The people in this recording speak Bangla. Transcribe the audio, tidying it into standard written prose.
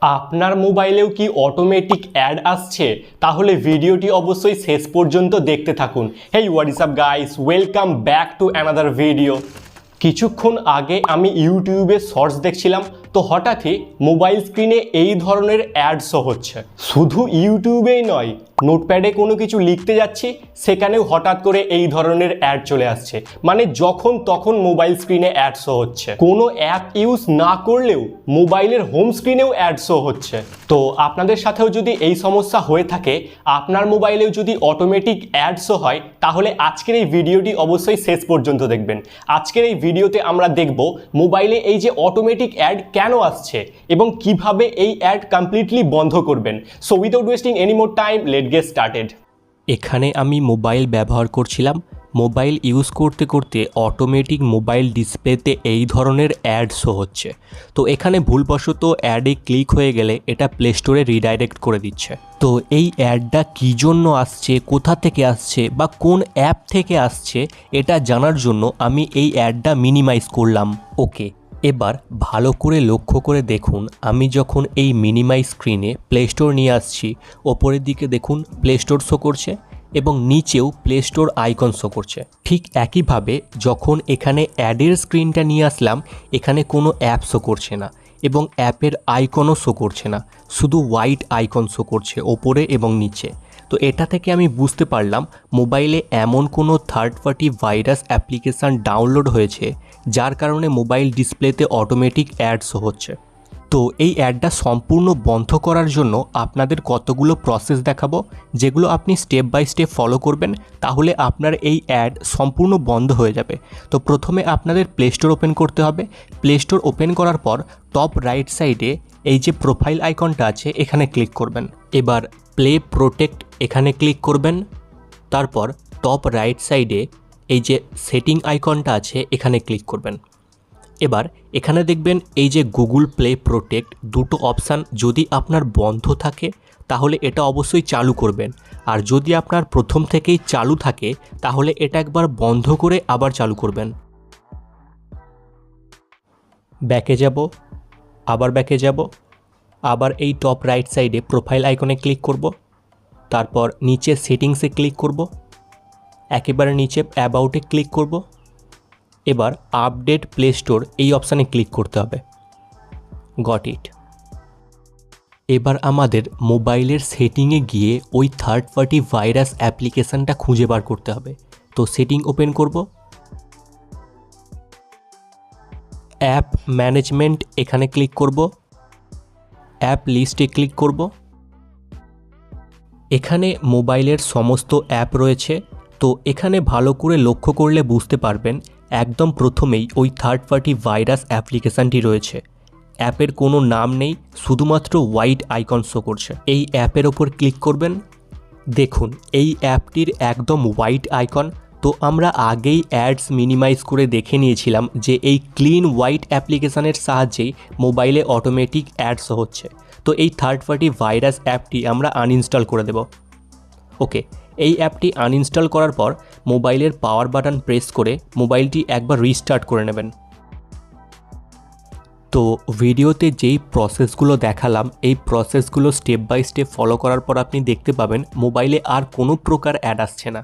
আপনার মোবাইলেও কি অটোমেটিক অ্যাড আসছে? তাহলে ভিডিওটি অবশ্যই শেষ পর্যন্ত দেখতে থাকুন। হেই what is up guys, welcome back to another video. কিছুক্ষণ আগে আমি ইউটিউবে শর্টস দেখছিলাম, তো হঠাৎই মোবাইল স্ক্রিনে এই ধরনের অ্যাড শো হচ্ছে। শুধু ইউটিউবেই নয়, নোটপ্যাডে কোনো কিছু লিখতে যাচ্ছি সেখানেও হঠাৎ করে এই ধরনের অ্যাড চলে আসছে। মানে যখন তখন মোবাইল স্ক্রিনে অ্যাড শো হচ্ছে। কোনো অ্যাপ ইউজ না করলেও মোবাইলের হোম স্ক্রিনেও অ্যাড শো হচ্ছে। তো আপনাদের সাথেও যদি এই সমস্যা হয়ে থাকে, আপনার মোবাইলেও যদি অটোমেটিক অ্যাড শো হয়, তাহলে আজকের এই ভিডিওটি অবশ্যই শেষ পর্যন্ত দেখবেন। আজকের এই ভিডিওতে আমরা দেখব মোবাইলে এই যে অটোমেটিক অ্যাড কেন আসছে এবং কিভাবে এই অ্যাড কমপ্লিটলি বন্ধ করবেন। So without wasting any more time, late get started. এখানে আমি মোবাইল ব্যবহার করছিলাম। মোবাইল ইউজ করতে করতে অটোমেটিক মোবাইল ডিসপ্লেতে এই ধরনের অ্যাড শো হচ্ছে। তো এখানে ভুলবশত অ্যাডে ক্লিক হয়ে গেলে এটা প্লে স্টোরে রিডাইরেক্ট করে দিচ্ছে। তো এই অ্যাডটা কী জন্য আসছে, কোথা থেকে আসছে বা কোন অ্যাপ থেকে আসছে, এটা জানার জন্য আমি এই অ্যাডটা মিনিমাইজ করলাম। ওকে, এবার ভালো করে লক্ষ্য করে দেখুন, আমি যখন এই মিনিমাইজ স্ক্রিনে প্লে স্টোর নিয়ে আসছি, ওপরের দিকে দেখুন প্লে স্টোর শো করছে এবং নিচেও প্লে স্টোর আইকন শো করছে। ঠিক একইভাবে যখন এখানে অ্যাডের স্ক্রিনটা নিয়ে আসলাম, এখানে কোনো অ্যাপ শো করছে না এবং অ্যাপের আইকনও শো করছে না, শুধু হোয়াইট আইকন শো করছে ওপরে এবং নিচে। তো এটা থেকে আমি বুঝতে পারলাম মোবাইলে এমন কোনো third party virus application download হয়েছে যার কারণে মোবাইল ডিসপ্লেতে অটোমেটিক অ্যাড শো হচ্ছে। তো এই অ্যাডটা সম্পূর্ণ বন্ধ করার জন্য আপনাদের কতগুলো প্রসেস দেখাবো, যেগুলো আপনি স্টেপ বাই স্টেপ ফলো করবেন, তাহলে আপনার এই অ্যাড সম্পূর্ণ বন্ধ হয়ে যাবে। তো প্রথমে আপনাদের প্লে স্টোর ওপেন করতে হবে। প্লে স্টোর ওপেন করার পর টপ রাইট সাইডে এই যে প্রোফাইল আইকনটা আছে এখানে ক্লিক করবেন। এবার প্লে প্রোটেক্ট এখানে ক্লিক করবেন। তারপর টপ রাইট সাইডে এই যে সেটিং আইকনটা আছে এখানে ক্লিক করবেন। এবার এখানে দেখবেন এই যে গুগল প্লে প্রোটেক্ট, দুটো অপশান যদি আপনার বন্ধ থাকে তাহলে এটা অবশ্যই চালু করবেন, আর যদি আপনার প্রথম থেকেই চালু থাকে তাহলে এটা একবার বন্ধ করে আবার চালু করবেন। ব্যাকে যাব, আবার ব্যাকে যাব, আবার এই টপ রাইট সাইডে প্রোফাইল আইকনে ক্লিক করব, তারপর নিচে সেটিংসে ক্লিক করব, একেবারে নিচে অ্যাবাউটে ক্লিক করব। এবার আপডেট প্লে স্টোর এই অপশানে ক্লিক করতে হবে। Got it. এবার আমাদের মোবাইলের সেটিংয়ে গিয়ে ওই থার্ড পার্টি ভাইরাস অ্যাপ্লিকেশানটা খুঁজে বার করতে হবে। তো সেটিং ওপেন করব, অ্যাপ ম্যানেজমেন্ট এখানে ক্লিক করব, অ্যাপ লিস্টে ক্লিক করব। এখানে মোবাইলের সমস্ত অ্যাপ রয়েছে। তো এখানে ভালো করে লক্ষ্য করলে বুঝতে পারবেন একদম প্রথমেই ওই থার্ড পার্টি ভাইরাস অ্যাপ্লিকেশানটি রয়েছে। অ্যাপের কোনো নাম নেই, শুধুমাত্র হোয়াইট আইকন শো করছে। এই অ্যাপের ওপর ক্লিক করবেন। দেখুন এই অ্যাপটির একদম হোয়াইট আইকন। তো আমরা আগেই অ্যাডস মিনিমাইজ করে দেখে নিয়েছিলাম যে এই ক্লিন হোয়াইট অ্যাপ্লিকেশানের সাহায্যেই মোবাইলে অটোমেটিক অ্যাডস হচ্ছে। তো এই থার্ড পার্টি ভাইরাস অ্যাপটি আমরা আনইনস্টল করে দেব। ওকে, এই অ্যাপটি আনইনস্টল করার পর মোবাইলের পাওয়ার বাটন প্রেস করে মোবাইলটি একবার রিস্টার্ট করে নেবেন। তো ভিডিওতে যেই প্রসেসগুলো দেখালাম, এই প্রসেসগুলো স্টেপ বাই স্টেপ ফলো করার পর আপনি দেখতে পাবেন মোবাইলে আর কোনো প্রকার অ্যাড আসছে না।